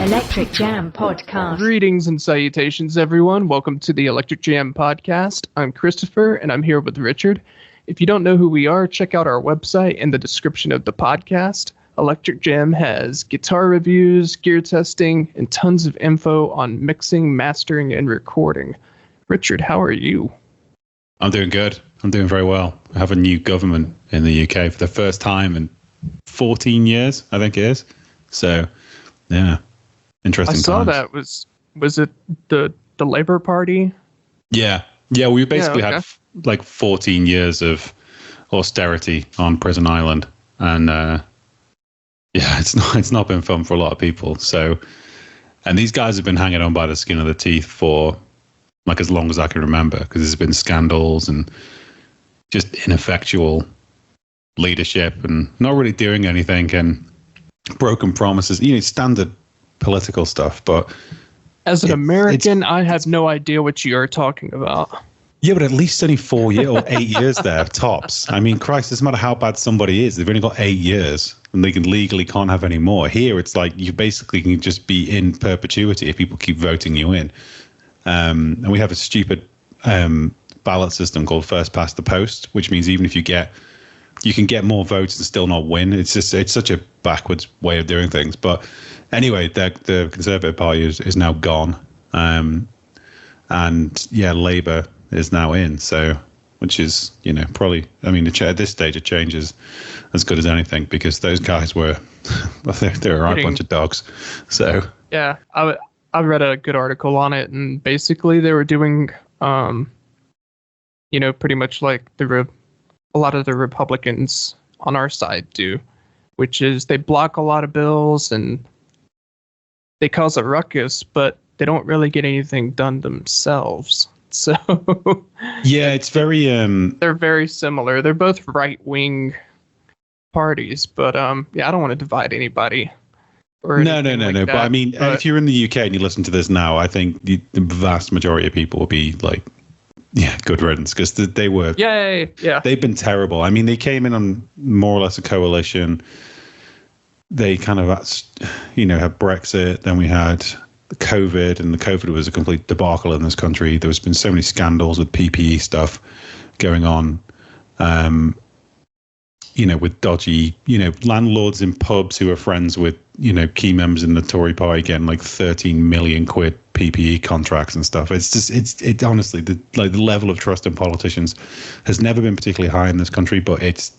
Electric Jam Podcast. Greetings and salutations, everyone. Welcome to the Electric Jam Podcast. I'm Christopher, and I'm here with Richard. If you don't know who we are, check out our website in the description of the podcast. Electric Jam has guitar reviews, gear testing, and tons of info on mixing, mastering, and recording. Richard, how are you? I'm doing good. I'm doing very well. I have a new government in the UK for the first time in 14 years, I think it is. So, yeah, interesting I saw times. that. Was it the Labour Party? Yeah. We basically had like 14 years of austerity on Prison Island. And, it's not been fun for a lot of people. So, and these guys have been hanging on by the skin of their teeth for like as long as I can remember, because there's been scandals and just ineffectual leadership and not really doing anything and broken promises, standard political stuff. But as an American, I have no idea what you are talking about. Yeah, but at least only 4 years or 8 years there, tops. I mean, Christ, it doesn't matter how bad somebody is. They've only got 8 years and they can't have any more. Here, it's like you basically can just be in perpetuity if people keep voting you in. And we have a stupid ballot system called first past the post, which means even if you can get more votes and still not win. It's such a backwards way of doing things. But anyway, the Conservative Party is now gone. And yeah, Labour is now in. So, which is, probably, at this stage, a change is as good as anything because those guys were, they were a right bunch of dogs. So, yeah, I read a good article on it, and basically they were doing, pretty much like a lot of the Republicans on our side do, which is they block a lot of bills and they cause a ruckus, but they don't really get anything done themselves. So yeah, it's very they're very similar. They're both right-wing parties, but I don't want to divide anybody. No. But I mean, if you're in the UK and you listen to this now, I think the vast majority of people will be like, yeah, good riddance, because they were. Yeah. They've been terrible. I mean, they came in on more or less a coalition. They kind of, had Brexit. Then we had COVID, and the COVID was a complete debacle in this country. There's been so many scandals with PPE stuff going on. With dodgy, landlords in pubs who are friends with, key members in the Tory party getting like 13 million quid PPE contracts and stuff. It's just, it's honestly, the level of trust in politicians has never been particularly high in this country, but it's,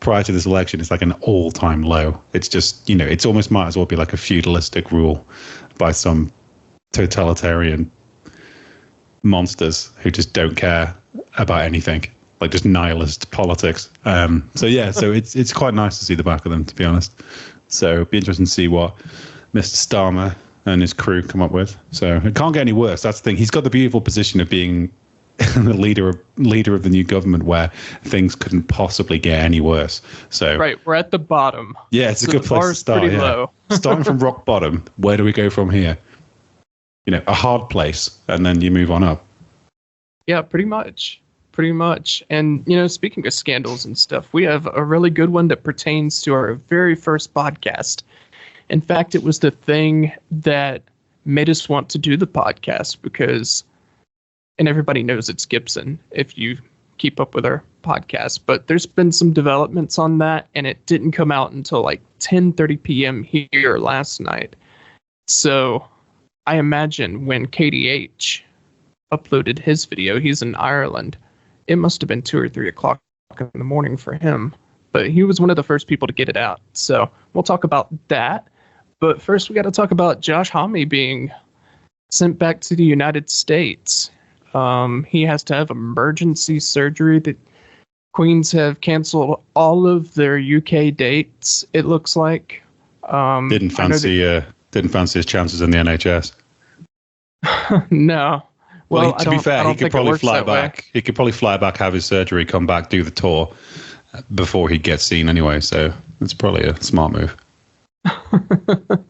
prior to this election, it's like an all-time low. It's just, it's almost might as well be like a feudalistic rule by some totalitarian monsters who just don't care about anything. Like just nihilist politics. So it's quite nice to see the back of them, to be honest. So it'd be interesting to see what Mr. Starmer and his crew come up with. So it can't get any worse. That's the thing. He's got the beautiful position of being the leader of the new government, where things couldn't possibly get any worse. So right, we're at the bottom. Yeah, it's a good place to start. Pretty low. Starting from rock bottom, where do we go from here? A hard place, and then you move on up. Yeah, pretty much. And, speaking of scandals and stuff, we have a really good one that pertains to our very first podcast. In fact, it was the thing that made us want to do the podcast because, and everybody knows it's Gibson if you keep up with our podcast, but there's been some developments on that, and it didn't come out until like 10:30 p.m. here last night. So I imagine when KDH uploaded his video, he's in Ireland. It must have been 2 or 3 o'clock in the morning for him, but he was one of the first people to get it out. So we'll talk about that. But first, we got to talk about Josh Homme being sent back to the United States. He has to have emergency surgery. The Queens have canceled all of their UK dates, it looks like. Didn't fancy his chances in the NHS. No. Well, to be fair, he could probably fly back. He could probably fly back, have his surgery, come back, do the tour before he gets seen anyway. So it's probably a smart move. But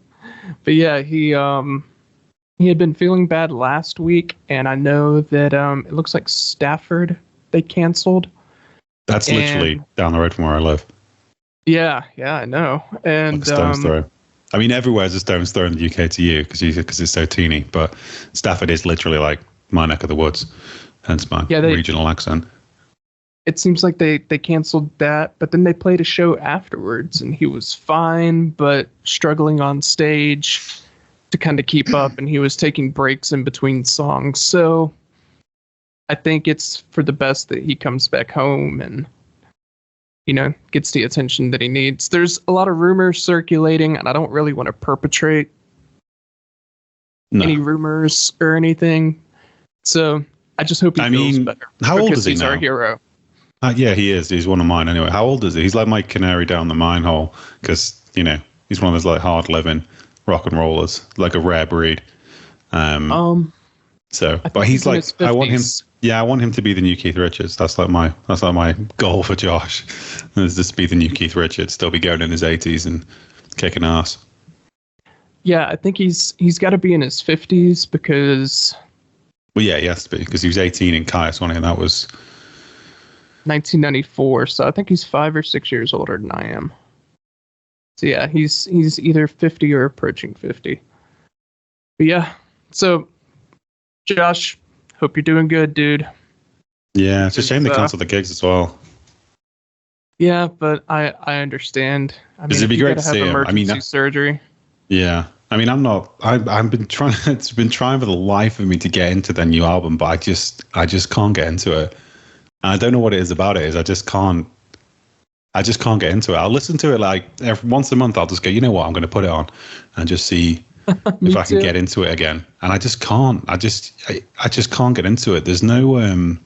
yeah, he had been feeling bad last week, and I know that it looks like Stafford they canceled. That's literally down the road from where I live. Yeah, I know. And like a stone's throw. I mean, everywhere's a stone's throw in the UK to you because it's so teeny. But Stafford is literally like my neck of the woods, hence my regional accent. It seems like they canceled that, but then they played a show afterwards, and he was fine, but struggling on stage to kind of keep up, and he was taking breaks in between songs. So I think it's for the best that he comes back home and, you know, gets the attention that he needs. There's a lot of rumors circulating, and I don't really want to perpetrate any rumors or anything. So I just hope he feels better. How old is he he's now? Our hero. Yeah, he is. He's one of mine anyway. How old is he? He's like my canary down the mine hole because, you know, he's one of those like hard living rock and rollers, like a rare breed. But he's like, I want him. Yeah, I want him to be the new Keith Richards. That's like my goal for Josh, is just be the new Keith Richards. Still be going in his 80s and kicking ass. Yeah, I think he's got to be in his 50s because. Well, yeah, he has to be because he was 18 in Caius, wasn't he? And that was 1994. So I think he's 5 or 6 years older than I am. So yeah, he's either 50 or approaching 50. But yeah, so Josh, hope you're doing good, dude. Yeah, it's a shame they canceled the gigs as well. Yeah, but I understand. I mean, it'd be great to see him. Emergency surgery. Yeah, I mean, I've been trying. It's been trying for the life of me to get into their new album, but I just can't get into it. And I don't know what it is about it. I just can't get into it. I'll listen to it like once a month. I'll just go, you know what? I'm going to put it on and just see if I can get into it again. And I just can't. I just can't get into it. There's no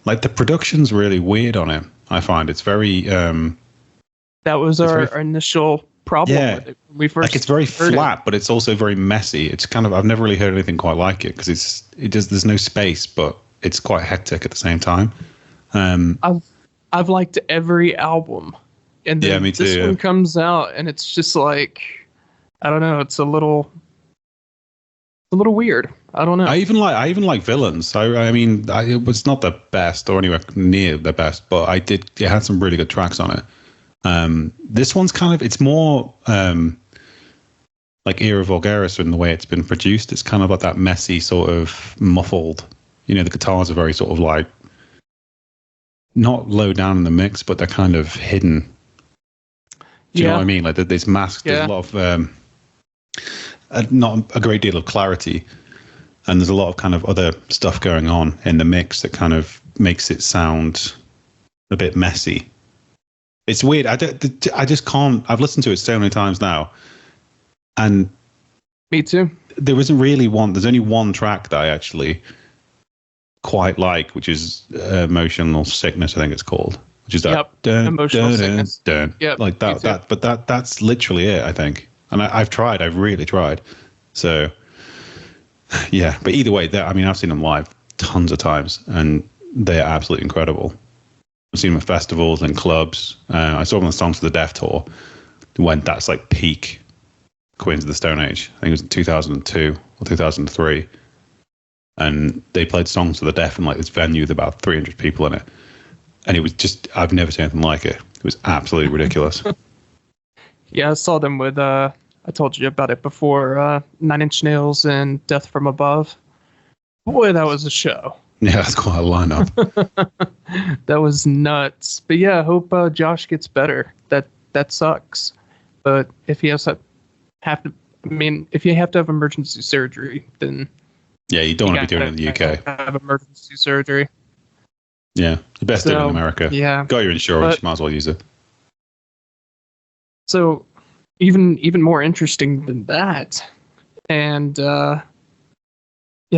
like the production's really weird on it. I find it's very. That was our initial problem with it. We first like it's very flat, but it's also very messy. It's kind of I've never really heard anything quite like it because there's no space, but it's quite hectic at the same time. I've liked every album, and then me too, this one comes out, and it's just like, I don't know, it's a little weird. I don't know. I even like Villains. I mean, it was not the best or anywhere near the best, but it had some really good tracks on it. This one's kind of, it's more like Era Vulgaris in the way it's been produced. It's kind of like that messy sort of muffled. You know, the guitars are very sort of like not low down in the mix, but they're kind of hidden. Do you know what I mean? Like there's masks. There's a lot of not a great deal of clarity, and there's a lot of kind of other stuff going on in the mix that kind of makes it sound a bit messy. It's weird. I just can't. I've listened to it so many times now, and me too. There isn't really one. There's only one track that I actually quite like, which is Emotional Sickness, I think it's called, which is that Emotional Sickness. Like that. But that's literally it, I think. And I've tried. I've really tried. So yeah. But either way, I mean, I've seen them live tons of times, and they are absolutely incredible. I've seen them at festivals and clubs. I saw them on the Songs for the Deaf tour when that's like peak Queens of the Stone Age. I think it was in 2002 or 2003. And they played Songs for the Deaf in like this venue with about 300 people in it. And it was just, I've never seen anything like it. It was absolutely ridiculous. Yeah, I saw them with, I told you about it before, 9 Inch Nails and Death from Above. Boy, that was a show. Yeah, that's quite a lineup. That was nuts. But yeah, I hope Josh gets better. That sucks. But if he has to if you have to have emergency surgery, then yeah, you don't want to be doing it in the UK. Have emergency surgery. Yeah, the best do it in America. Yeah, got your insurance, you might as well use it. So, even more interesting than that, and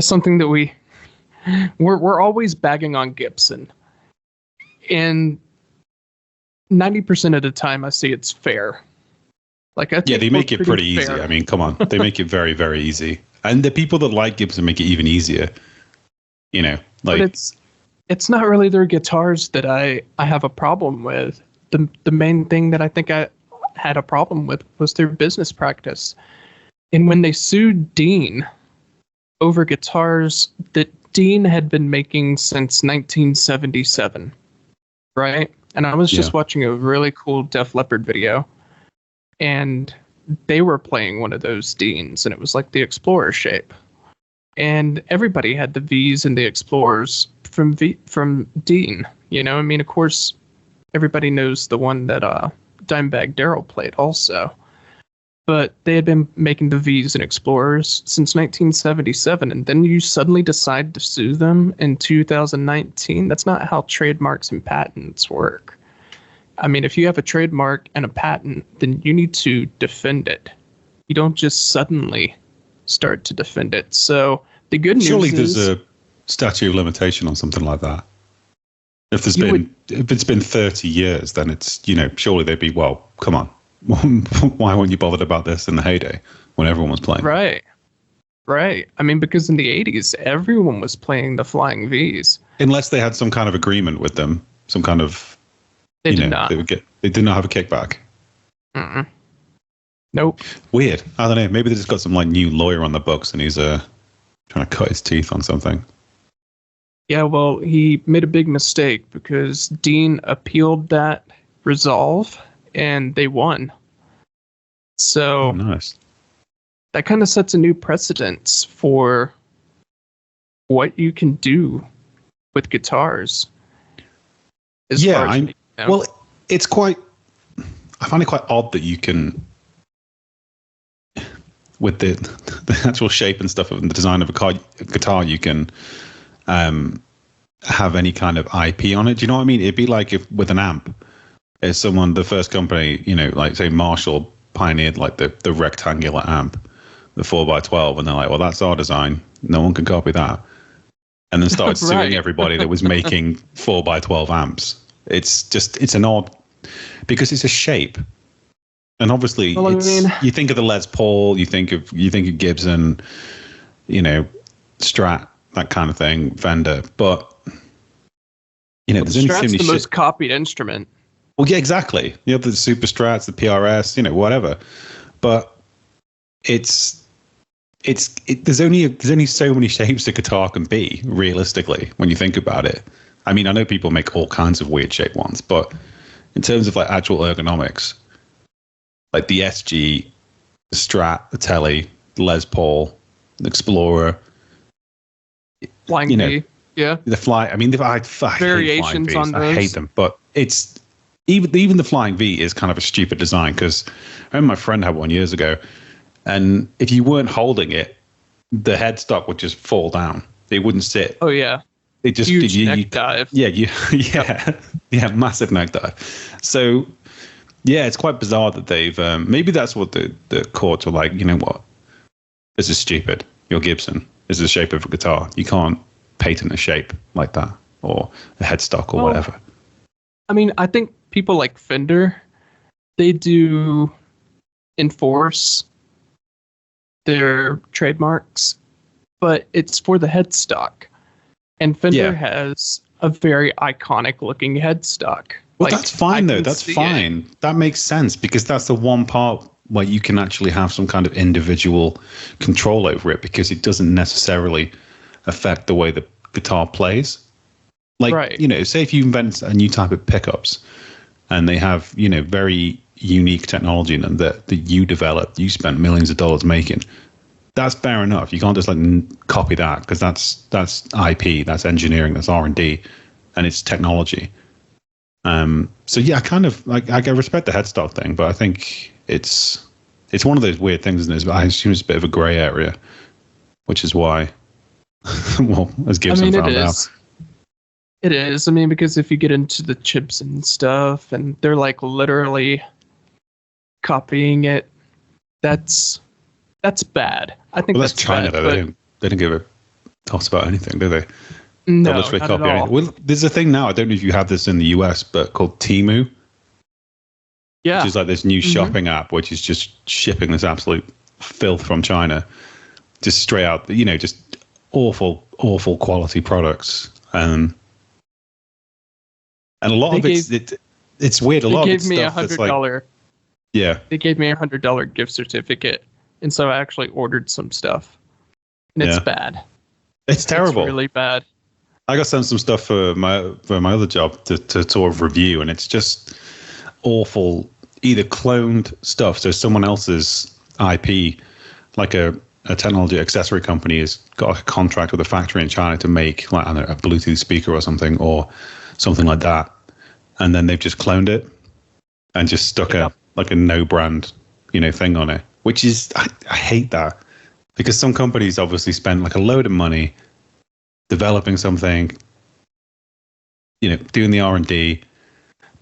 something that we're always bagging on Gibson, and 90% of the time I see it's fair. Like I think they make it pretty easy. Fair. I mean, come on, they make it very, very easy. And the people that like Gibson make it even easier. You know, like but it's not really their guitars that I have a problem with. The main thing that I think I had a problem with was their business practice. And when they sued Dean over guitars that Dean had been making since 1977, right? And I was just watching a really cool Def Leppard video. And they were playing one of those Deans, and it was like the Explorer shape. And everybody had the V's and the Explorers from Dean. You know, I mean, of course, everybody knows the one that Dimebag Darrell played also. But they had been making the V's and Explorers since 1977, and then you suddenly decide to sue them in 2019. That's not how trademarks and patents work. I mean, if you have a trademark and a patent, then you need to defend it. You don't just suddenly start to defend it. So the good news surely is... there's a statute of limitation on something like that. If it's been 30 years, then it's, you know, surely they'd be, well, come on. Why weren't you bothered about this in the heyday when everyone was playing? Right. I mean, because in the 80s, everyone was playing the Flying V's. Unless they had some kind of agreement with them, some kind of... They did not. They did not have a kickback. Mm-mm. Nope. Weird. I don't know. Maybe they just got some like new lawyer on the books and he's trying to cut his teeth on something. Yeah, well, he made a big mistake because Dean appealed that resolve and they won. So nice. That kind of sets a new precedence for what you can do with guitars. Well, it's quite... I find it quite odd that you can... With the actual shape and stuff of the design of a guitar, you can have any kind of IP on it. Do you know what I mean? It'd be like if with an amp, if someone, the first company, you know, like say Marshall pioneered like the rectangular amp, the 4x12, and they're like, well, that's our design. No one can copy that. And then started suing everybody that was making 4x12 amps. It's an odd, because it's a shape. And obviously, you think of the Les Paul, you think of Gibson, you know, Strat, that kind of thing, Fender. But you know, there's only so many the most copied instrument. Well, yeah, exactly. You have the Super Strats, the PRS, you know, whatever. But there's only so many shapes a guitar can be, realistically, when you think about it. I mean, I know people make all kinds of weird shaped ones, but in terms of like actual ergonomics, like the SG, the Strat, the Tele, the Les Paul, the Explorer, Flying V, yeah, the Fly. I mean, I variations hate on those. I hate them, but it's even the Flying V is kind of a stupid design because I remember my friend had one years ago, and if you weren't holding it, the headstock would just fall down. It wouldn't sit. Oh yeah. It just huge neck dive. Yeah, massive neck dive. So yeah, it's quite bizarre that they've maybe that's what the courts are like. You know what? This is stupid. You're Gibson. This is the shape of a guitar. You can't patent a shape like that or a headstock or whatever. I mean, I think people like Fender, they do enforce their trademarks, but it's for the headstock. And Fender has a very iconic looking headstock. Well, that's fine though. That's fine. That makes sense because that's the one part where you can actually have some kind of individual control over it because it doesn't necessarily affect the way the guitar plays. Like, you know, say if you invent a new type of pickups and they have, you know, very unique technology in them that you developed, you spent millions of dollars making. That's fair enough. You can't just like copy that because that's IP, that's engineering, that's R&D, and it's technology. So yeah, I kind of like I respect the headstock thing, but I think it's one of those weird things, isn't it? I assume it's a bit of a grey area, which is why, well, as Gibson found out. It is. I mean, because if you get into the chips and stuff, and they're like literally copying it, that's bad. I think that's China, bad, though. They didn't give a toss about anything, do they? No, not at all. Well, there's a thing now. I don't know if you have this in the US, but called Temu. Yeah, which is like this new shopping app, which is just shipping this absolute filth from China, just straight out. You know, just awful quality products. And a lot of it's weird. A lot of it's stuff that's like, they gave me $100 gift certificate. And so I actually ordered some stuff, and it's bad. It's terrible. It's really bad. I got sent some stuff for my other job to sort of review, and it's just awful. either cloned stuff, so someone else's IP, like a technology accessory company has got a contract with a factory in China to make, like, I don't know, a Bluetooth speaker or something like that, and then they've just cloned it and just stuck a no brand, thing on it, which is, I hate that, because some companies obviously spend like a load of money developing something, doing the R&D,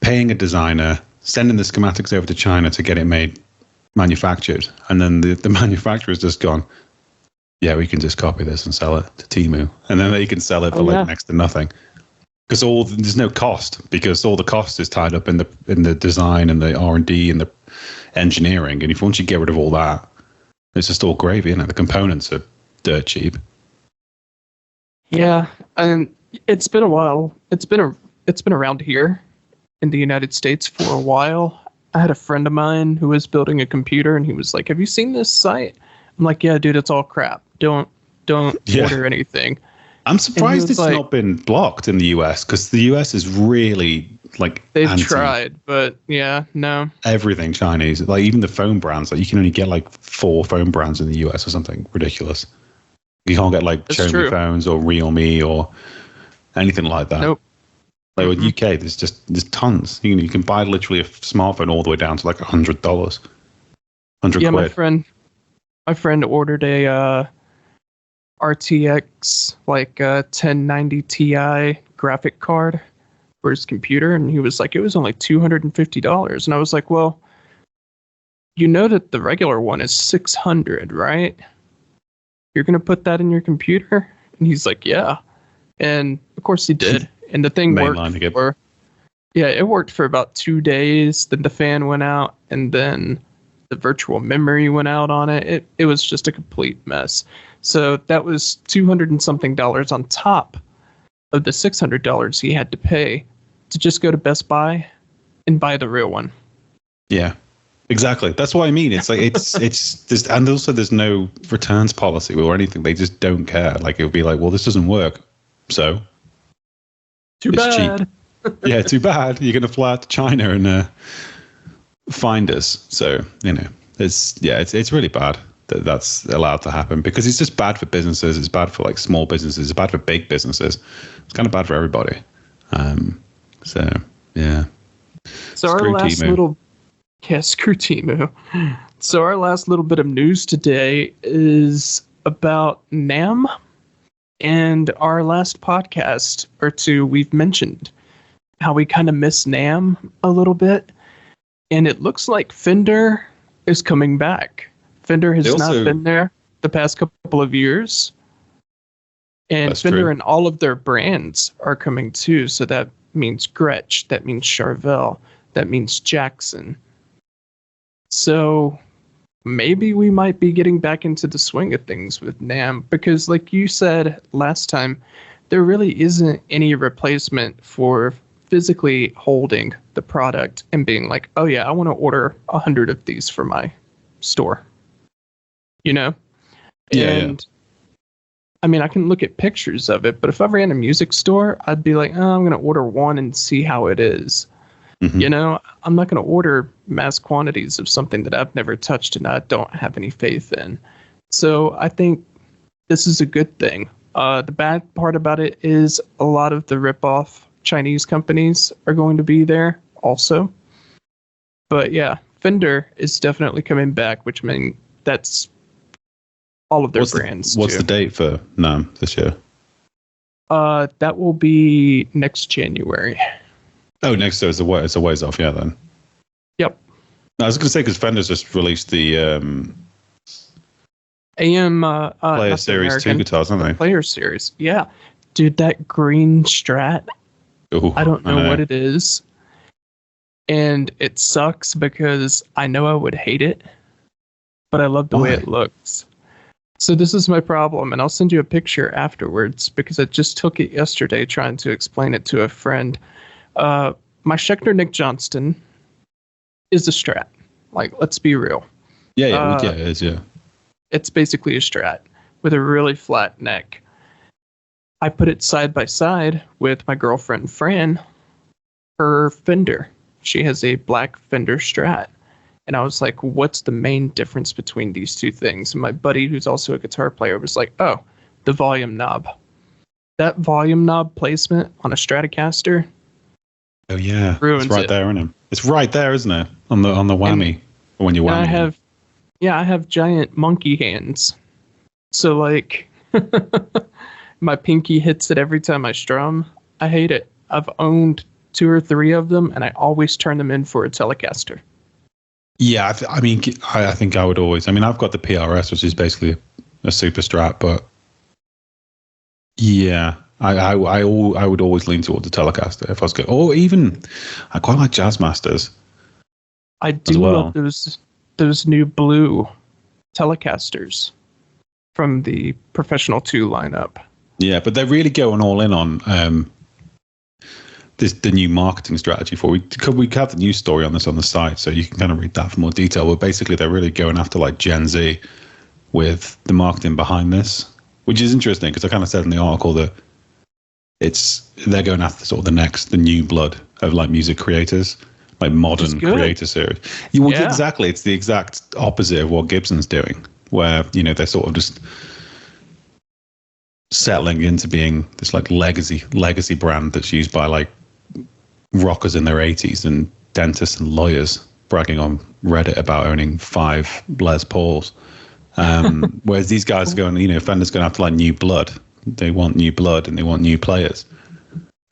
paying a designer, sending the schematics over to China to get it manufactured, and then the manufacturer's just gone, yeah, we can just copy this and sell it to Temu, and then they can sell it for next to nothing, because there's no cost, because all the cost is tied up in the design and the R&D and the engineering, and once you get rid of all that, it's just all gravy, the components are dirt cheap. Yeah, and it's been a while. It's been around here in the United States for a while. I had a friend of mine who was building a computer, and he was like, "Have you seen this site?" I'm like, "Yeah, dude, it's all crap. Don't order anything." I'm surprised it's not been blocked in the US, because the US is really like they've tried, but yeah, no. Everything Chinese, like even the phone brands, like you can only get like 4 phone brands in the US or something ridiculous. You can't get like Xiaomi phones or Realme or anything like that. Nope. Like with UK, there's tons. You can buy literally a smartphone all the way down to like $100, $100 Yeah, quid. my friend ordered a RTX like 1090 Ti graphic card for his computer, and he was like, it was only $250, and I was like, well, that the regular one is $600, right? You're gonna put that in your computer? And he's like, yeah. And of course he did. And the thing it worked for about 2 days. Then the fan went out, and then the virtual memory went out on it. It was just a complete mess. So that was $200 and something on top of the $600 he had to pay to just go to Best Buy and buy the real one. Yeah, exactly. That's what I mean. It's like and also there's no returns policy or anything. They just don't care. Like, it would be like, well, this doesn't work, so too bad. Cheap. Yeah, too bad. You're gonna fly out to China and find us. So it's really bad that that's allowed to happen, because it's just bad for businesses. It's bad for like small businesses. It's bad for big businesses. It's kind of bad for everybody. So yeah. So our last little screw Temu. So our last little bit of news today is about NAMM. And our last podcast or two, we've mentioned how we kind of miss NAMM a little bit. And it looks like Fender is coming back. Fender has not been there the past couple of years. And Fender and all of their brands are coming too. So that means Gretsch, that means Charvel, that means Jackson. So maybe we might be getting back into the swing of things with NAMM, because like you said last time, there really isn't any replacement for physically holding the product and being like, oh yeah, I want to order 100 of these for my store. Yeah. I mean, I can look at pictures of it, but if I ran a music store, I'd be like, oh, I'm going to order one and see how it is. Mm-hmm. I'm not going to order mass quantities of something that I've never touched and I don't have any faith in. So I think this is a good thing. The bad part about it is a lot of the rip-off Chinese companies are going to be there also. But yeah, Fender is definitely coming back, which means that's all of their brands. What's the date for NAMM this year? That will be next January. Oh, next year. It's a ways off, yeah, then. Yep. I was going to say, because Fender's just released the AM Player Series 2 guitars, haven't they? Player Series, yeah. Dude, that green Strat, Ooh, I don't know what it is. And it sucks because I know I would hate it, but I love the way it looks. So this is my problem, and I'll send you a picture afterwards because I just took it yesterday trying to explain it to a friend. My Schecter Nick Johnston is a Strat. Like, let's be real. Yeah, it is, yeah. It's basically a Strat with a really flat neck. I put it side by side with my girlfriend Fran, her Fender. She has a black Fender Strat. And I was like, what's the main difference between these two things? And my buddy, who's also a guitar player, was like, oh, the volume knob. That volume knob placement on a Stratocaster. Oh yeah, ruins it's right it. there, isn't it? It's right there, isn't it? On the whammy, when you whammy. I have giant monkey hands. So like, my pinky hits it every time I strum. I hate it. I've owned 2 or 3 of them, and I always turn them in for a Telecaster. Yeah, I mean, I think I would always. I mean, I've got the PRS, which is basically a super Strat, but yeah, I would always lean towards the Telecaster if I was going. Or even, I quite like Jazzmasters. I do love those new blue Telecasters from the Professional 2 lineup. Yeah, but they're really going all in on the new marketing strategy for. We have the news story on this on the site, so you can kind of read that for more detail. But basically, they're really going after like Gen Z with the marketing behind this, which is interesting because I kind of said in the article that they're going after sort of the new blood of like music creators, like modern creator series. Yeah. Exactly, it's the exact opposite of what Gibson's doing, where they're sort of just settling into being this like legacy brand that's used by like rockers in their 80s and dentists and lawyers bragging on Reddit about owning 5 Les Pauls. Whereas these guys are going, Fender's going after like new blood. They want new blood and they want new players,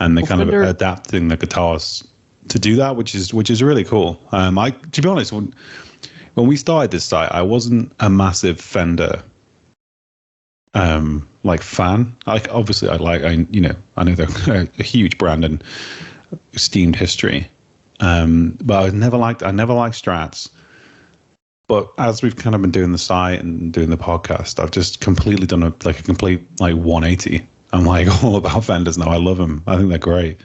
and they're Fender, of adapting the guitars to do that, which is really cool. To be honest, when we started this site, I wasn't a massive Fender like fan. I know they're a huge brand and esteemed history, but I never liked Strats. But as we've kind of been doing the site and doing the podcast, I've just completely done a complete 180. I'm like all about Fenders now. I love them. I think they're great.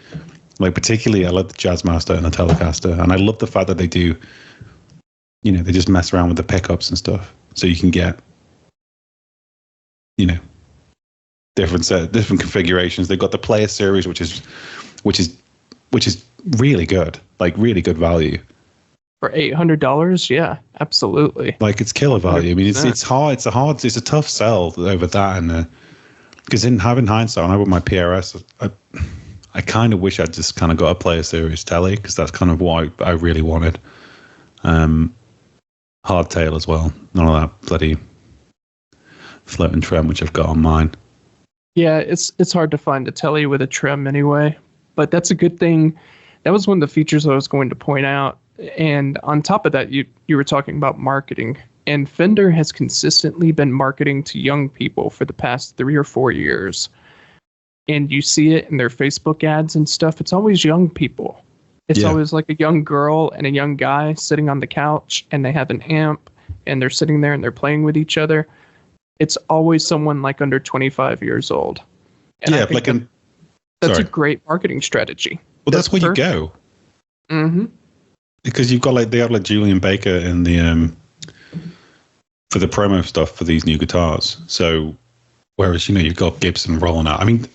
Like particularly, I love the Jazzmaster and the Telecaster, and I love the fact that they do. They just mess around with the pickups and stuff, so you can get different configurations. They've got the Player Series, which is really good, like really good value. For $800, yeah, absolutely. Like it's killer value. I mean, it's hard. It's a tough sell over that, and because in hindsight, when I with my PRS, I kind of wish I'd just kind of got a Player Series telly because that's kind of what I really wanted. Hardtail as well. None of that bloody floating trem which I've got on mine. Yeah, it's hard to find a telly with a trem anyway, but that's a good thing. That was one of the features I was going to point out. And on top of that, you were talking about marketing, and Fender has consistently been marketing to young people for the past 3 or 4 years. And you see it in their Facebook ads and stuff. It's always young people. It's always like a young girl and a young guy sitting on the couch, and they have an amp, and they're sitting there and they're playing with each other. It's always someone like under 25 years old. And I think that's a great marketing strategy. Well, that's where you go. Mm-hmm. Because you've got they have Julian Baker in the for the promo stuff for these new guitars. So whereas you've got Gibson rolling out. I mean,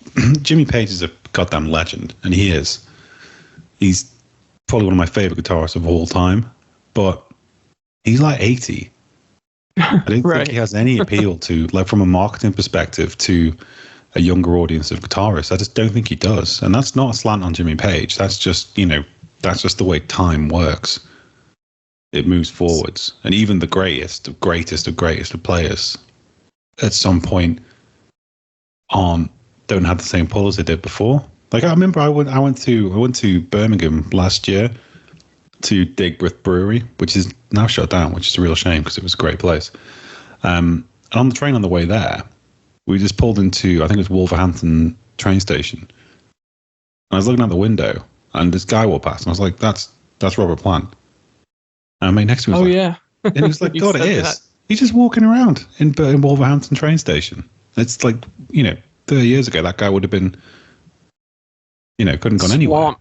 Jimmy Page is a goddamn legend, and he is. He's probably one of my favorite guitarists of all time, but he's like 80. I don't think he has any appeal to from a marketing perspective to a younger audience of guitarists. I just don't think he does, and that's not a slant on Jimmy Page. That's just that's just the way time works. It moves forwards. And even the greatest of players at some point don't have the same pull as they did before. Like I remember I went to Birmingham last year to Digbeth Brewery, which is now shut down, which is a real shame because it was a great place. And on the train on the way there, we just pulled into, I think it was Wolverhampton train station. And I was looking out the window, and this guy walked past, and I was like, "That's Robert Plant." And my next to me was and he was like, "God, it is." That. He's just walking around in Wolverhampton train station. It's like 30 years ago, that guy would have been, couldn't gone anywhere.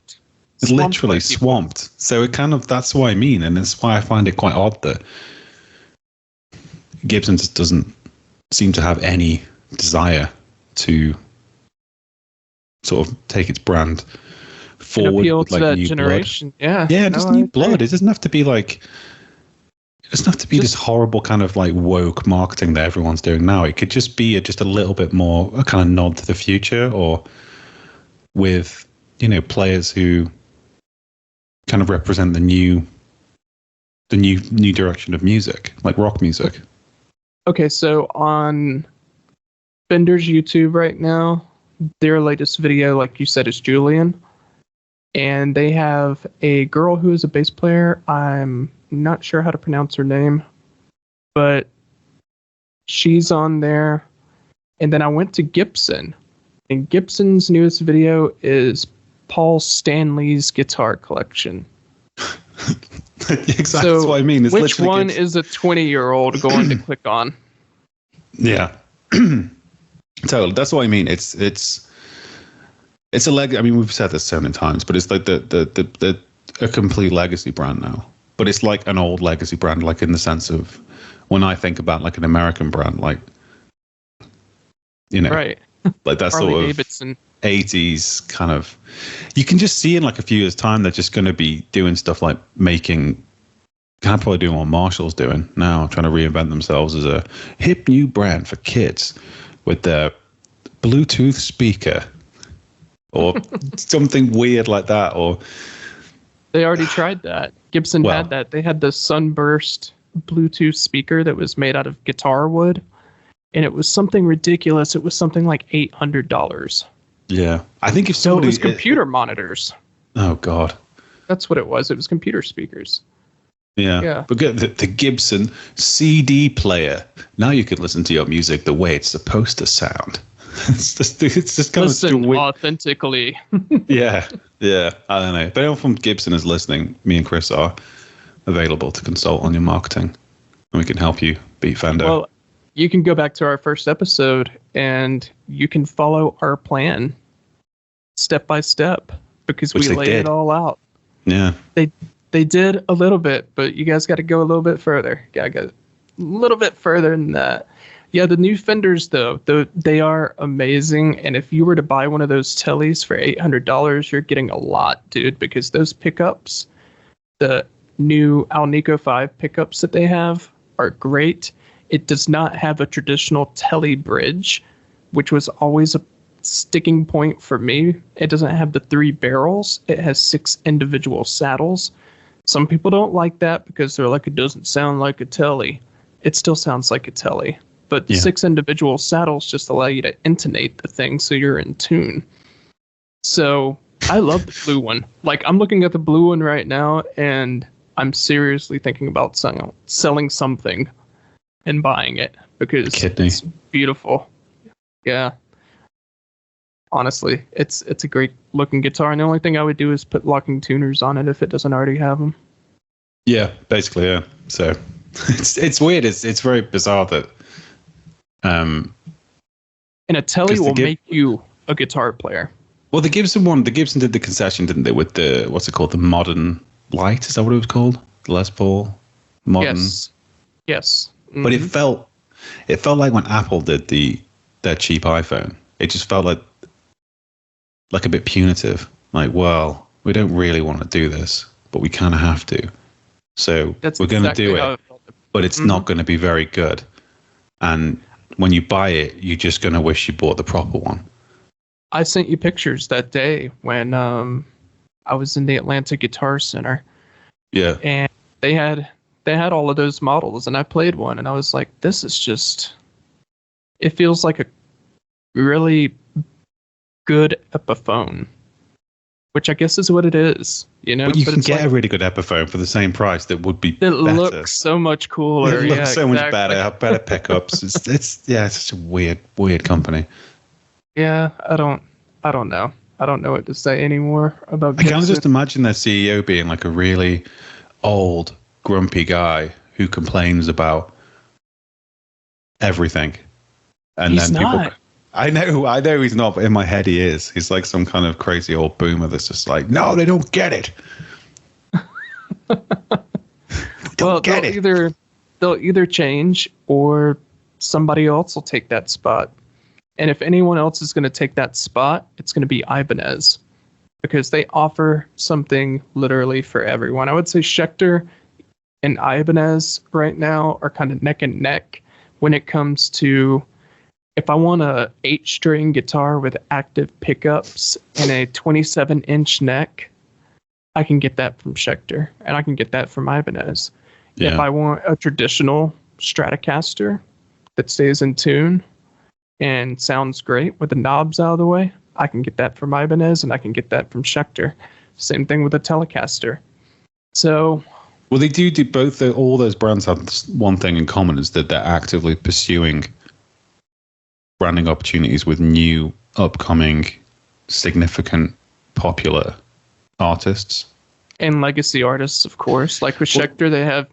It's literally swamped. So it that's what I mean, and that's why I find it quite odd that Gibson just doesn't seem to have any desire to sort of take its brand forward appeal with to that generation. Blood. Yeah, just new blood. It doesn't have to be like It doesn't have to be this horrible kind of like woke marketing that everyone's doing now. It could just be just a little bit more a kind of nod to the future, or with, you know, players who kind of represent the new direction of music, like rock music. Okay, so on Fender's YouTube right now, their latest video, like you said, is Julian. And they have a girl who is a bass player. I'm not sure how to pronounce her name, but she's on there. And then I went to Gibson, and Gibson's newest video is Paul Stanley's guitar collection. Exactly, so that's what I mean. It's which one is a 20-year-old going to click on? Yeah. Totally. That's what I mean. It's a I mean, we've said this so many times, but it's like a complete legacy brand now. But it's like an old legacy brand, like in the sense of when I think about like an American brand, like, you know, right, like that Harley sort of Davidson 80s kind of. You can just see in like a few years' time they're just going to be doing stuff like making. Kind of probably doing what Marshall's doing now, trying to reinvent themselves as a hip new brand for kids with their Bluetooth speaker or something weird like that. Or they already tried that. Gibson had that. They had the Sunburst Bluetooth speaker that was made out of guitar wood, and it was something ridiculous. It was something like $800. Yeah, I think if so, somebody it was computer monitors. Oh God, that's what it was. It was computer speakers. Yeah. But the Gibson CD player. Now you can listen to your music the way it's supposed to sound. It's just kind listen of authentically. Yeah. I don't know. If anyone from Gibson is listening, me and Chris are available to consult on your marketing, and we can help you beat Fender. Well, you can go back to our first episode, and you can follow our plan step by step, because we laid it all out. Yeah. They did a little bit, but you guys got to go a little bit further. Got to go a little bit further than that. Yeah, the new Fenders, though, they are amazing. And if you were to buy one of those Tellys for $800, you're getting a lot, dude, because those pickups, the new Alnico 5 pickups that they have are great. It does not have a traditional Telly bridge, which was always a sticking point for me. It doesn't have the 3 barrels. It has 6 individual saddles. Some people don't like that because they're like, it doesn't sound like a Telly. It still sounds like a Telly. But 6 individual saddles just allow you to intonate the thing so you're in tune. So I love the blue one. Like, I'm looking at the blue one right now, and I'm seriously thinking about selling something and buying it because it's beautiful. Yeah. Honestly, it's a great looking guitar, and the only thing I would do is put locking tuners on it if it doesn't already have them. Yeah, basically, yeah. So it's weird. It's very bizarre that and a Telly will make you a guitar player. Well, the Gibson did the concession, didn't they? With the what's it called, the Modern Light? Is that what it was called? The Les Paul Modern. Yes. Mm-hmm. But it felt like when Apple did their cheap iPhone, it just felt like a bit punitive. Like, well, we don't really want to do this, but we kind of have to. So we're going to do it, but it's not going to be very good. And when you buy it, you're just going to wish you bought the proper one. I sent you pictures that day when I was in the Atlanta Guitar Center. Yeah. And they had all of those models, and I played one, and I was like, this is just, it feels like a really good Epiphone, which I guess is what it is, you know. But you can get a really good Epiphone for the same price that would be better. It looks so much cooler. It looks so much better pickups. It's such a weird company. Yeah, I don't know. I don't know what to say anymore about Gibson. I can just imagine their CEO being like a really old, grumpy guy who complains about everything. And he's then not. People, I know he's not, but in my head he is. He's like some kind of crazy old boomer that's just like, no, they don't get it. They'll either change or somebody else will take that spot. And if anyone else is going to take that spot, it's going to be Ibanez, because they offer something literally for everyone. I would say Schecter, and Ibanez right now are kind of neck and neck when it comes to, if I want a 8-string guitar with active pickups and a 27-inch neck, I can get that from Schecter, and I can get that from Ibanez. Yeah. If I want a traditional Stratocaster that stays in tune and sounds great with the knobs out of the way, I can get that from Ibanez, and I can get that from Schecter. Same thing with a Telecaster. So, well, they do both. All those brands have one thing in common, is that they're actively pursuing branding opportunities with new, upcoming, significant, popular artists and legacy artists, of course. Like with Schecter, they have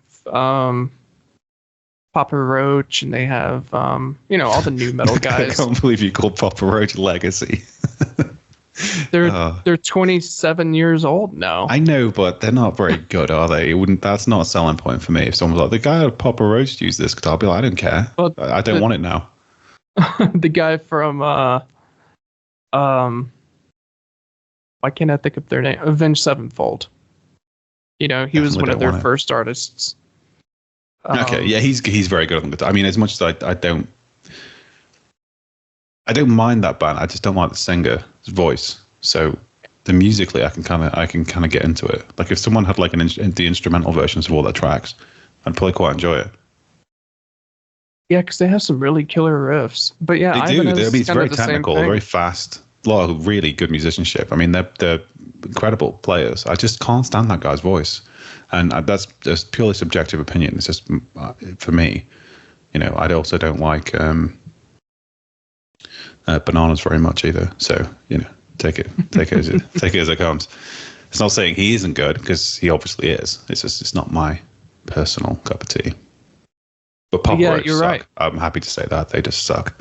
Papa Roach, and they have all the new metal guys. I can't believe you called Papa Roach legacy. They're 27 years old now. I know, but they're not very good, are they? That's not a selling point for me. If someone's like, the guy at Papa Roach used this guitar, I'll be like, I don't care. Well, I don't want it now. The guy from why can't I think of their name? Avenged Sevenfold. He Definitely was one of their first artists. Okay, yeah, he's very good on the guitar. I mean, as much as I don't mind that band, I just don't like the singer's voice. So musically, I can kind of get into it. Like if someone had like the instrumental versions of all their tracks, I'd probably quite enjoy it. Yeah, because they have some really killer riffs. But yeah, they do. It's very the technical, very fast. A lot of really good musicianship. I mean, they're incredible players. I just can't stand that guy's voice, and that's just purely subjective opinion. It's just for me. I also don't like Bananas very much either. So take it as it comes. It's not saying he isn't good, because he obviously is. It's just it's not my personal cup of tea. But Papa Roach you're suck. right. I'm happy to say that they just suck.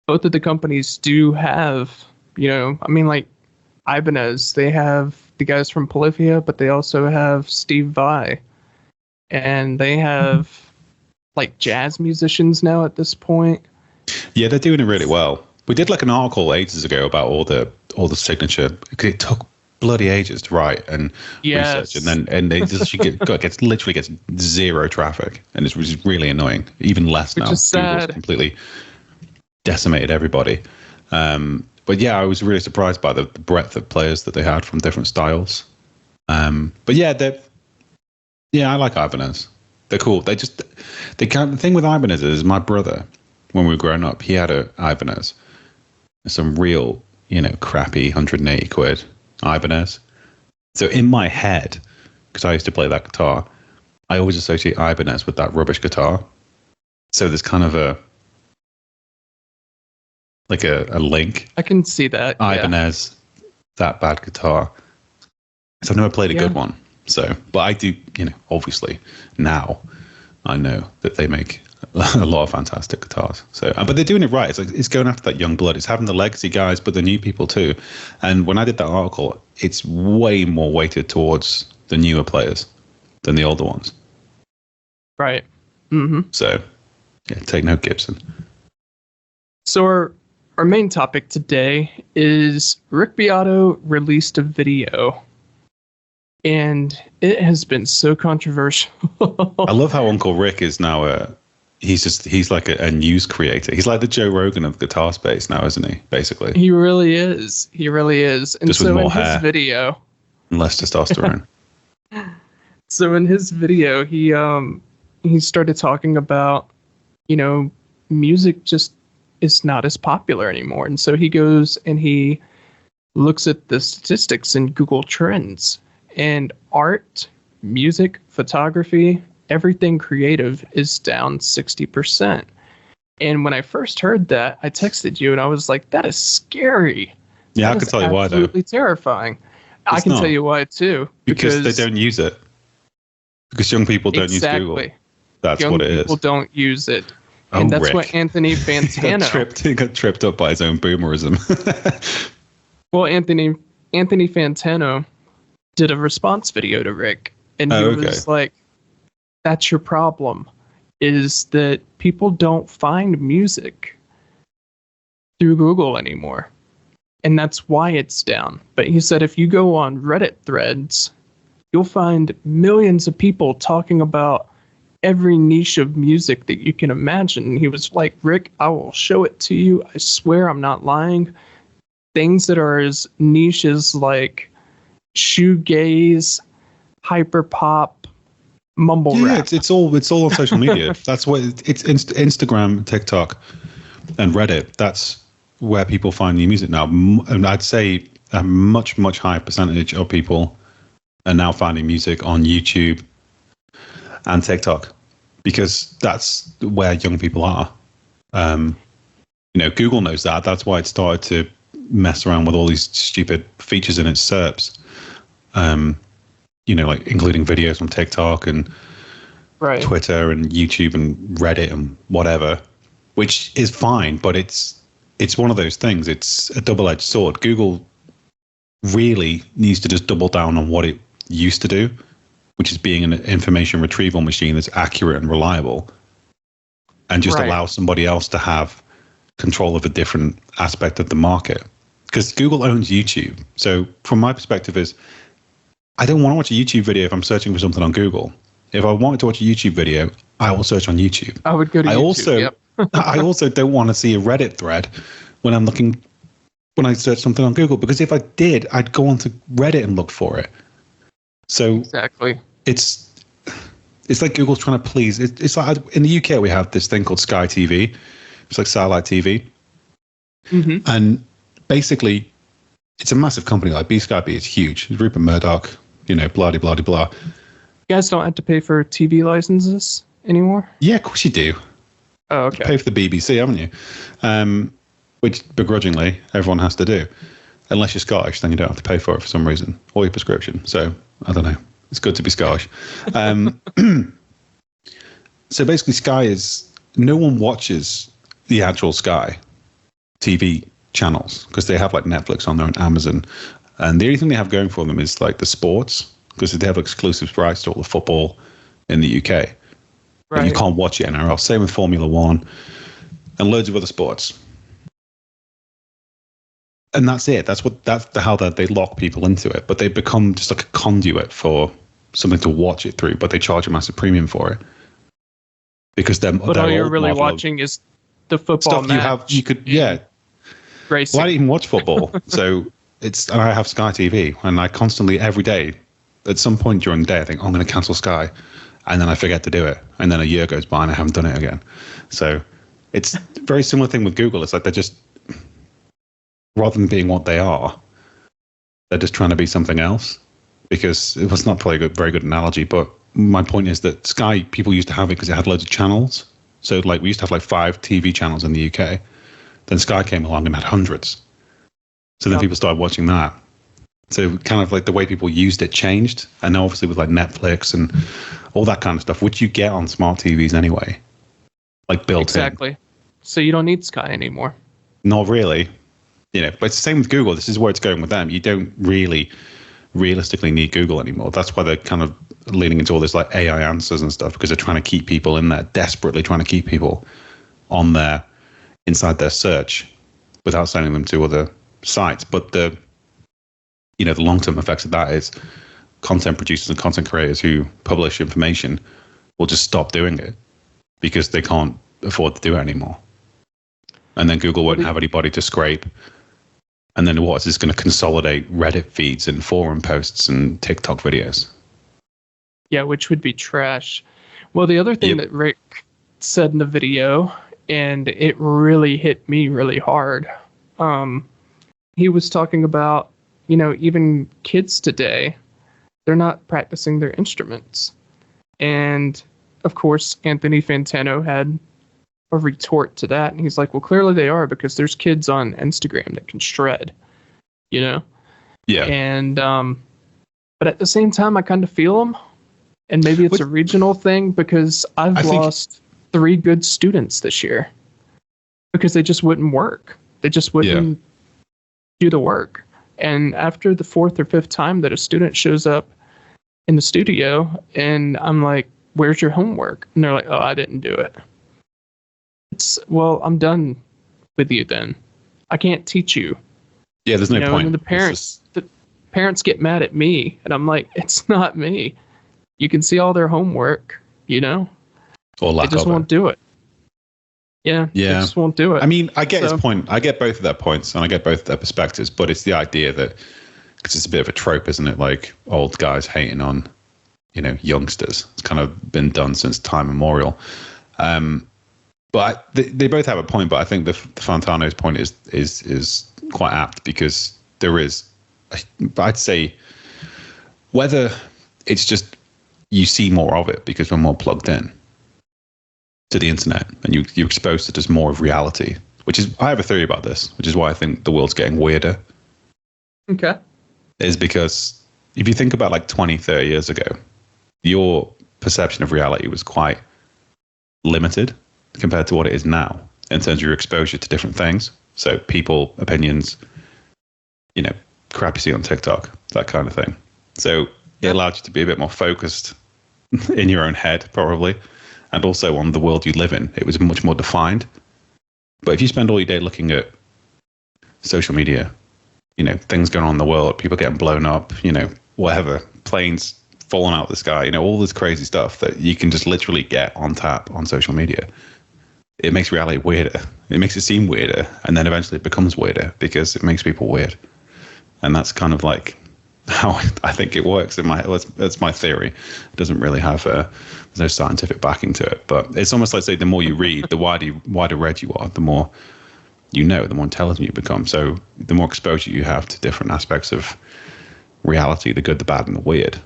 Both of the companies do have, like Ibanez, they have the guys from Polyphia, but they also have Steve Vai, and they have like jazz musicians now at this point. Yeah, they're doing it really well. We did like an article ages ago about all the signature, because it took bloody ages to write and research, and they just literally gets zero traffic, and it's really annoying. Even less now. Which is sad. Google's completely decimated everybody. But yeah, I was really surprised by the breadth of players that they had from different styles. But yeah, I like Ibanez. They're cool. The thing with Ibanez is, my brother, when we were growing up, he had a Ibanez, some real, crappy 180 quid Ibanez. So in my head, because I used to play that guitar, I always associate Ibanez with that rubbish guitar. So there's kind of a link. I can see that. Ibanez, that bad guitar. So I've never played a good one. So, but I do, obviously now I know that they make a lot of fantastic guitars. So, but they're doing it right. It's going after that young blood. It's having the legacy guys, but the new people too. And when I did that article, it's way more weighted towards the newer players than the older ones. Right. Mm-hmm. So, yeah, take note, Gibson. So our main topic today is Rick Beato released a video, and it has been so controversial. I love how Uncle Rick is now he's like a news creator. He's like the Joe Rogan of guitar space now, isn't he? Basically, he really is. And just so with more in hair, his video, and less testosterone. So in his video, he started talking about, music just is not as popular anymore, and so he goes and he looks at the statistics in Google Trends, and art, music, photography, everything creative is down 60%. And when I first heard that, I texted you and I was like, that is scary. Yeah, I can tell you why, though. Absolutely terrifying. I can tell you why, too. Because they don't use it. Because young people don't use Google. That's what it is. Young people don't use it. And that's Rick. What Anthony Fantano... he got tripped up by his own boomerism. Well, Anthony Fantano did a response video to Rick. And he was like, that's your problem, is that people don't find music through Google anymore. And that's why it's down. But he said if you go on Reddit threads you'll find millions of people talking about every niche of music that you can imagine. And he was like, Rick, I will show it to you. I swear I'm not lying. Things that are as niche as like shoegaze, hyperpop, mumble rap. It's all on social media. That's what it's Instagram, TikTok, and Reddit. That's where people find new music now. And I'd say a much higher percentage of people are now finding music on YouTube and TikTok, because that's where young people are. Google knows that. That's why it started to mess around with all these stupid features in its SERPs. Like including videos on TikTok and Twitter and YouTube and Reddit and whatever, which is fine, but it's one of those things. It's a double-edged sword. Google really needs to just double down on what it used to do, which is being an information retrieval machine that's accurate and reliable, and just allow somebody else to have control of a different aspect of the market. Because Google owns YouTube. So from my perspective is, I don't want to watch a YouTube video if I'm searching for something on Google. If I wanted to watch a YouTube video, I will search on YouTube. I would go to YouTube. I also don't want to see a Reddit thread when I search something on Google, because if I did, I'd go onto Reddit and look for it. So exactly, it's like Google's trying to please. It's like in the UK we have this thing called Sky TV. It's like satellite TV, and basically it's a massive company. Like Sky B is huge. It's Rupert Murdoch, blah de blah de blah. You guys don't have to pay for TV licenses anymore? Yeah, of course you do. Oh, okay. You pay for the BBC, haven't you? Which begrudgingly everyone has to do. Unless you're Scottish, then you don't have to pay for it for some reason, or your prescription. So I don't know. It's good to be Scottish. So basically, Sky is, no one watches the actual Sky TV channels because they have like Netflix on there and Amazon, and the only thing they have going for them is like the sports, because they have exclusive rights to all the football in the UK. But you can't watch it anywhere else. Same with Formula One and loads of other sports. And that's it. That's how they lock people into it. But they become just like a conduit for something to watch it through. But they charge a massive premium for it, because they're. But all you're really watching is the football stuff match. You could racing. Well, I didn't even watch football, and I have Sky TV, and I constantly every day, at some point during the day, I think, I'm going to cancel Sky, and then I forget to do it, and then a year goes by and I haven't done it again. So it's a very similar thing with Google. It's like they're just, rather than being what they are, they're just trying to be something else. Because it was not probably a very good analogy, but my point is that Sky, people used to have it because it had loads of channels. So like we used to have like 5 TV channels in the UK. Then Sky came along and had hundreds. So then people started watching that. So kind of like the way people used it changed. And now obviously with like Netflix and all that kind of stuff, which you get on smart TVs anyway, like built in. Exactly. So you don't need Sky anymore. Not really. But it's the same with Google. This is where it's going with them. You don't really realistically need Google anymore. That's why they're kind of leaning into all this like AI answers and stuff, because they're trying to keep people in there, desperately trying to keep people on there inside their search without sending them to other sites. But the long-term effects of that is content producers and content creators who publish information will just stop doing it because they can't afford to do it anymore. And then Google won't have anybody to scrape. And then what? It's just going to consolidate Reddit feeds and forum posts and TikTok videos. Yeah, which would be trash. Well, the other thing that Rick said in the video, and it really hit me really hard, he was talking about, even kids today, they're not practicing their instruments. And, of course, Anthony Fantano had a retort to that, and he's like, well, clearly they are, because there's kids on Instagram that can shred, Yeah. And but at the same time, I kind of feel them, and maybe it's a regional thing, because I've lost 3 good students this year because they just wouldn't work. They just wouldn't do the work. And after the 4th or 5th time that a student shows up in the studio, and I'm like, where's your homework? And they're like, oh, I didn't do it. Well, I'm done with you then. I can't teach you. Yeah, there's no point. And the parents, parents get mad at me, and I'm like, it's not me. You can see all their homework, Or lack they just of won't do it. Yeah, they just won't do it. I mean, I get his point. I get both of their points, and I get both of their perspectives. But it's the idea that, because it's a bit of a trope, isn't it? Like old guys hating on, youngsters. It's kind of been done since time immemorial. But they both have a point. But I think the Fantano's point is quite apt, because there is, I'd say, whether it's just you see more of it because we're more plugged in to the internet, and you're exposed to just more of reality, which is, I have a theory about this, which is why I think the world's getting weirder. Okay. Is because if you think about like 20, 30 years ago, your perception of reality was quite limited compared to what it is now in terms of your exposure to different things. So people, opinions, crap you see on TikTok, that kind of thing. So it allowed you to be a bit more focused in your own head, probably. And also on the world you live in, it was much more defined. But if you spend all your day looking at social media, things going on in the world, people getting blown up, whatever, planes falling out of the sky, all this crazy stuff that you can just literally get on tap on social media. It makes reality weirder. It makes it seem weirder. And then eventually it becomes weirder because it makes people weird. And that's kind of like how I think it works. That's my theory. It doesn't really have there's no scientific backing to it, but it's almost like, say, the more you read, the wider read you are, the more the more intelligent you become. So the more exposure you have to different aspects of reality, the good, the bad, and the weird,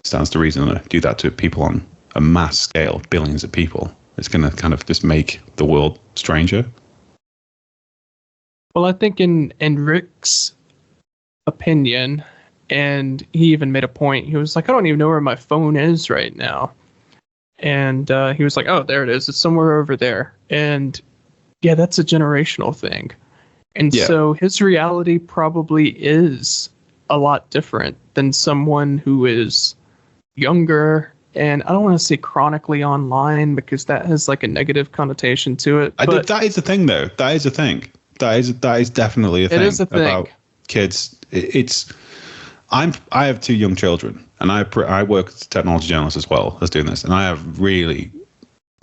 stands to reason to do that to people on a mass scale, billions of people. It's going to kind of just make the world stranger. Well, I think in Rick's opinion, and he even made a point, he was like, I don't even know where my phone is right now. And he was like, oh, there it is. It's somewhere over there. And yeah, that's a generational thing. And so his reality probably is a lot different than someone who is younger. And I don't want to say chronically online, because that has like a negative connotation to it. But that is the thing, though. That is a thing. That is definitely a thing. It is a thing about kids. I have two young children, and I work as a technology journalist as well as doing this, and I have really,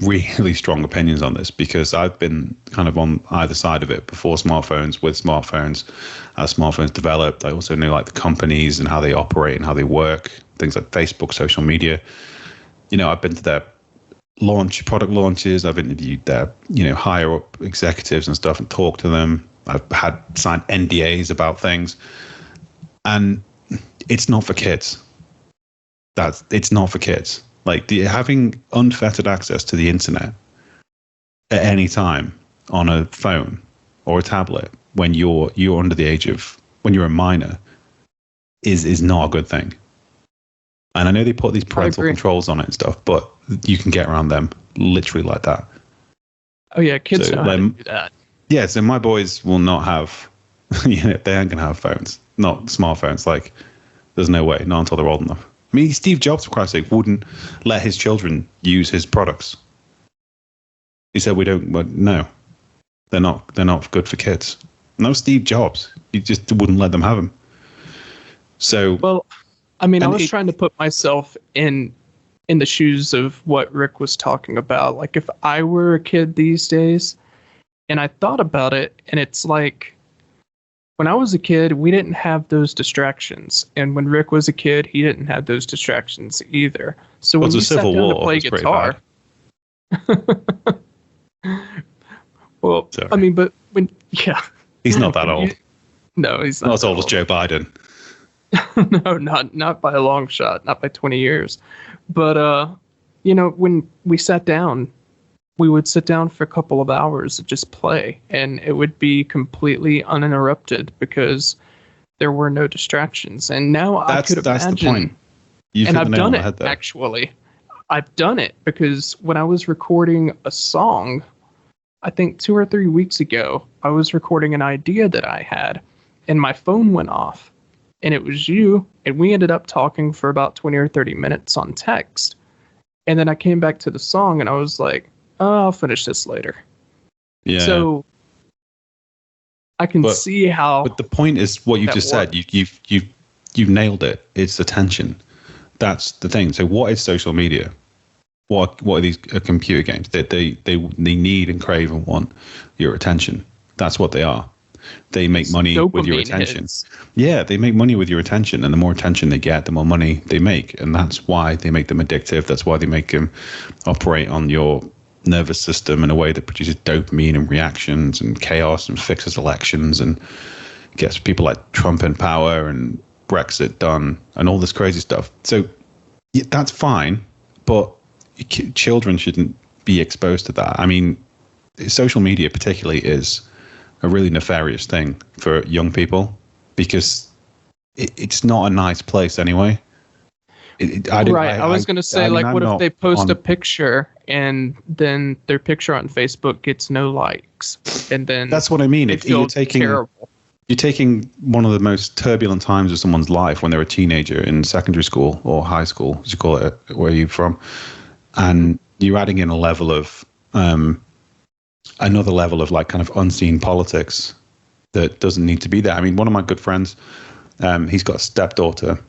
really strong opinions on this, because I've been kind of on either side of it before smartphones, with smartphones, as smartphones developed. I also knew like the companies and how they operate and how they work, things like Facebook, social media. I've been to their product launches. I've interviewed their, higher up executives and stuff and talked to them. I've had signed NDAs about things, and it's not for kids. It's not for kids. Like having unfettered access to the internet at any time on a phone or a tablet when you're under the age of, when you're a minor, is not a good thing. And I know they put these parental controls on it and stuff, but you can get around them literally like that. Oh yeah, kids know how to do that. Yeah, so my boys will not have, they aren't going to have phones, not smartphones. Like, there's no way, not until they're old enough. I mean, Steve Jobs, for Christ's sake, wouldn't let his children use his products. He said, no, they're not good for kids. No, Steve Jobs, he just wouldn't let them have them. So, well, I mean, I was trying to put myself in the shoes of what Rick was talking about. Like, if I were a kid these days, and I thought about it, and it's like, when I was a kid, we didn't have those distractions. And when Rick was a kid, he didn't have those distractions either. So when you sat down to play guitar... Well, sorry. I mean, but when... Yeah. He's not that old. No, he's not as old as Joe Biden. No, not by a long shot. Not by 20 years. But, when we sat down, we would sit down for a couple of hours and just play, and it would be completely uninterrupted because there were no distractions. And now I could imagine, that's the point. And I've done it, actually. I've done it because when I was recording a song, I think 2 or 3 weeks ago, I was recording an idea that I had, and my phone went off, and it was you, and we ended up talking for about 20 or 30 minutes on text. And then I came back to the song, and I was like, oh, I'll finish this later. Yeah. So I can see how. But the point is what you just said. You you've nailed it. It's attention. That's the thing. So what is social media? What are these computer games? They need and crave and want your attention. That's what they are. They make money with your attention. Yeah, they make money with your attention, and the more attention they get, the more money they make, and that's why they make them addictive. That's why they make them operate on your nervous system in a way that produces dopamine and reactions and chaos and fixes elections and gets people like Trump in power and Brexit done and all this crazy stuff. So yeah, that's fine, but children shouldn't be exposed to that. I mean, social media particularly is a really nefarious thing for young people because it's not a nice place anyway. I was going to say, what if they post a picture and then their picture on Facebook gets no likes, and then that's what I mean. If you're taking terrible. You're taking one of the most turbulent times of someone's life when they're a teenager in secondary school or high school, as you call it, where you're from, and you're adding in a level of another level of like kind of unseen politics that doesn't need to be there. I mean, one of my good friends, he's got a stepdaughter,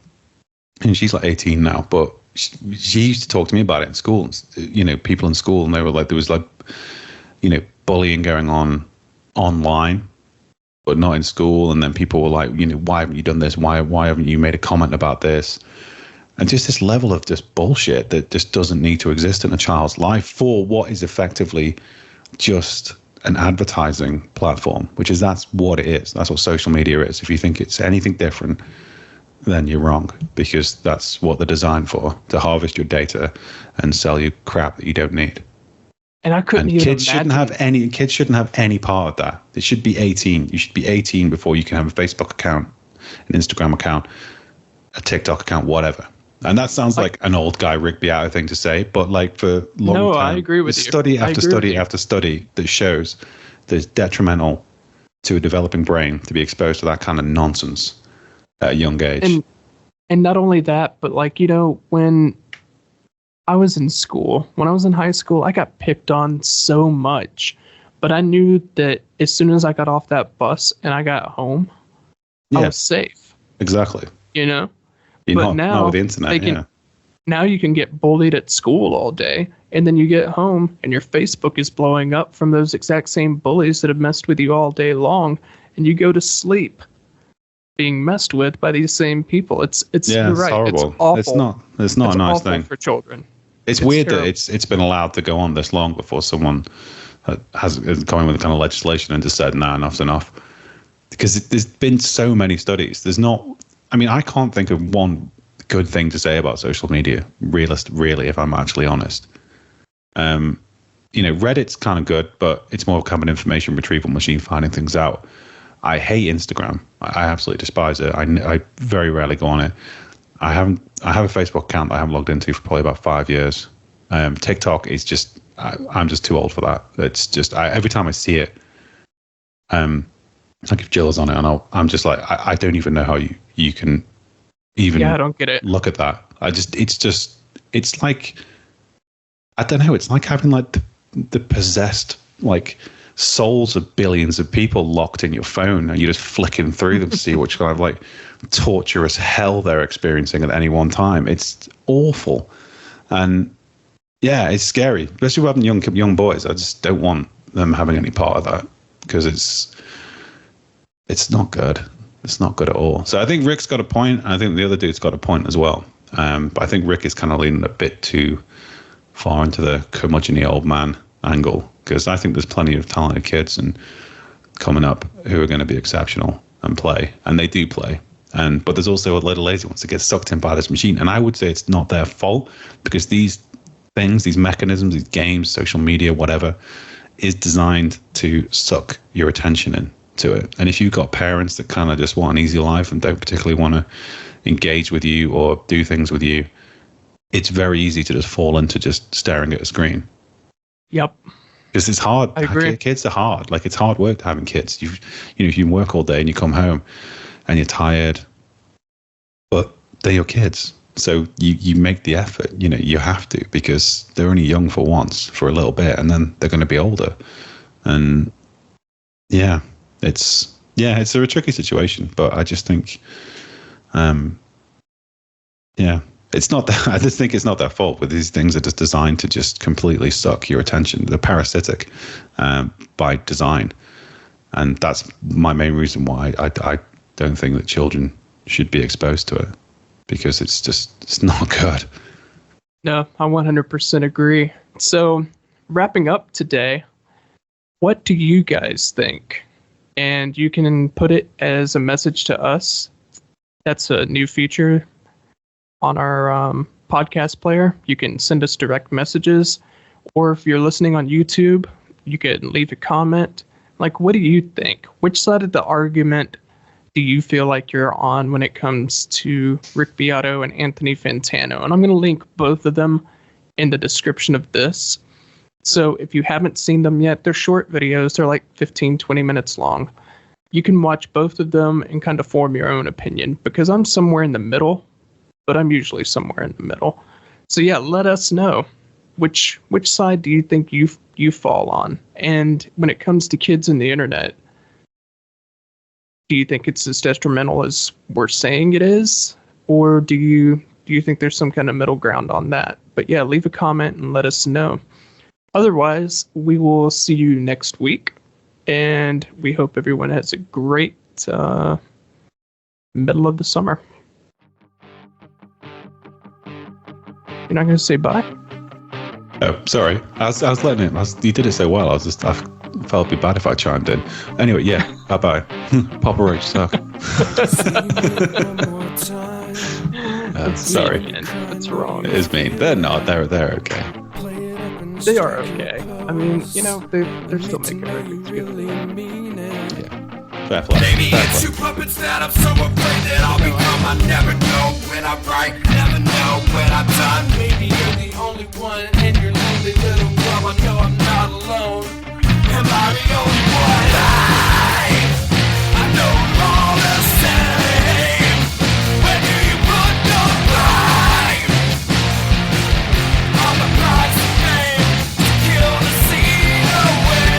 and she's like 18 now, but she used to talk to me about it in school. You know, people in school, and they were like, there was like, you know, bullying going on online, but not in school. And then people were like, you know, why haven't you done this? Why haven't you made a comment about this? And just this level of just bullshit that just doesn't need to exist in a child's life for what is effectively just an advertising platform, which is that's what it is. That's what social media is. If you think it's anything different, then you're wrong, because that's what they're designed for, to harvest your data and sell you crap that you don't need. And I couldn't even kids shouldn't have any part of that. It should be 18. You should be 18 before you can have a Facebook account, an Instagram account, a TikTok account, whatever. And that sounds like an old guy Rick Beato thing to say, but like for long no, time, I agree with you. Study after study after study that shows that it's detrimental to a developing brain to be exposed to that kind of nonsense at a young age. And not only that, but like, you know, when I was in school, when I was in high school, I got picked on so much, but I knew that as soon as I got off that bus and I got home, I was safe. Exactly. You know? But now with the internet, now you can get bullied at school all day, and then you get home and your Facebook is blowing up from those exact same bullies that have messed with you all day long, and you go to sleep being messed with by these same people. It's you're right. Horrible. It's awful. It's not a nice thing for children. It's weird terrible. That it's been allowed to go on this long before someone has come in with the kind of legislation and just said, nah, enough's enough. Because there's been so many studies. I mean, I can't think of one good thing to say about social media, really, if I'm actually honest. You know, Reddit's kind of good, but it's more kind of an information retrieval machine finding things out. I hate Instagram. I absolutely despise it. I very rarely go on it. I have a Facebook account that I haven't logged into for probably about 5 years. TikTok is just, I'm just too old for that. It's just, every time I see it, like if Jill's on it, and I'm just like, I don't even know how you can even I don't get it. Look at that. It's like, I don't know, it's like having like the possessed like souls of billions of people locked in your phone, and you're just flicking through them to see which kind of like torturous hell they're experiencing at any one time. It's awful. And yeah, it's scary, especially with having young boys. I just don't want them having any part of that, because it's not good. It's not good at all. So I think Rick's got a point. I think the other dude's got a point as well. But I think Rick is kind of leaning a bit too far into the curmudgeon-y old man angle, because I think there's plenty of talented kids and coming up who are going to be exceptional and play, and they do play. But there's also a little lazy ones that get sucked in by this machine. And I would say it's not their fault, because these things, these mechanisms, these games, social media, whatever, is designed to suck your attention in to it. And if you've got parents that kind of just want an easy life and don't particularly want to engage with you or do things with you, it's very easy to just fall into just staring at a screen. Yep. Because it's hard. I agree. Kids are hard. Like, it's hard work having kids. If you work all day and you come home and you're tired, but they're your kids. So you make the effort. You have to, because they're only young for once, for a little bit, and then they're going to be older. And it's a tricky situation, but I just think Yeah, it's not that. I just think it's not their fault. But these things are just designed to just completely suck your attention. They're parasitic by design, and that's my main reason why I don't think that children should be exposed to it, because it's not good. No, I 100% agree. So, wrapping up today, what do you guys think? And you can put it as a message to us. That's a new feature on our podcast player. You can send us direct messages, or if you're listening on YouTube, you can leave a comment. Like, what do you think? Which side of the argument do you feel like you're on when it comes to Rick Beato and Anthony Fantano? And I'm going to link both of them in the description of this. So if you haven't seen them yet, they're short videos. They're like 15, 20 minutes long. You can watch both of them and kind of form your own opinion, because I'm somewhere in the middle, but I'm usually somewhere in the middle. So yeah, let us know. Which side do you think you fall on? And when it comes to kids and the internet, do you think it's as detrimental as we're saying it is? Or do you think there's some kind of middle ground on that? But yeah, leave a comment and let us know. Otherwise, we will see you next week. And we hope everyone has a great middle of the summer. You're not going to say bye? Oh, sorry. I was letting it. You did it so well. I felt it'd be bad if I chimed in. Anyway, yeah. Bye. Papa Roach suck. Sorry. That's wrong. It is mean. They're not. They're okay. They are okay. I mean, they're still making records good. Yeah. Fair play. Maybe it's you puppets that I'm so afraid that I'll become. I never know when I'm right, never know when I'm done. Maybe you're the only one in your lonely little world. I know I'm not alone. Am I the only one? I know we're all the same. Where do you put the blame? On the price of fame to kill the scene away.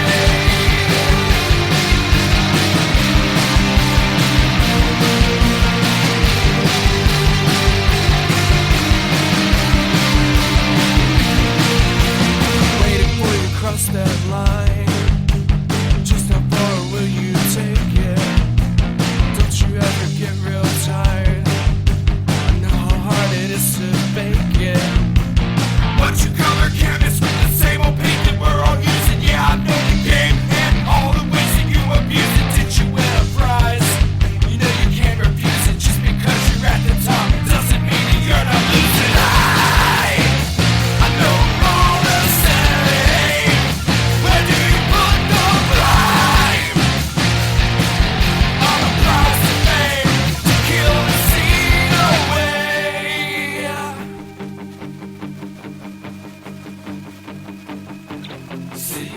Waiting for you to cross that line. Just how far will you take it? Don't you ever get real tired? I know how hard it is to fake it. But you color canvas with the same old paint that we're all using. Yeah, I know the game and all the ways that you abuse it. Did you win a prize? You know you can't refuse it. Just because you're at the top doesn't mean that you're not losing. I know we're all the same. Where do you put the blame? On the price of fame to kill the scene away. See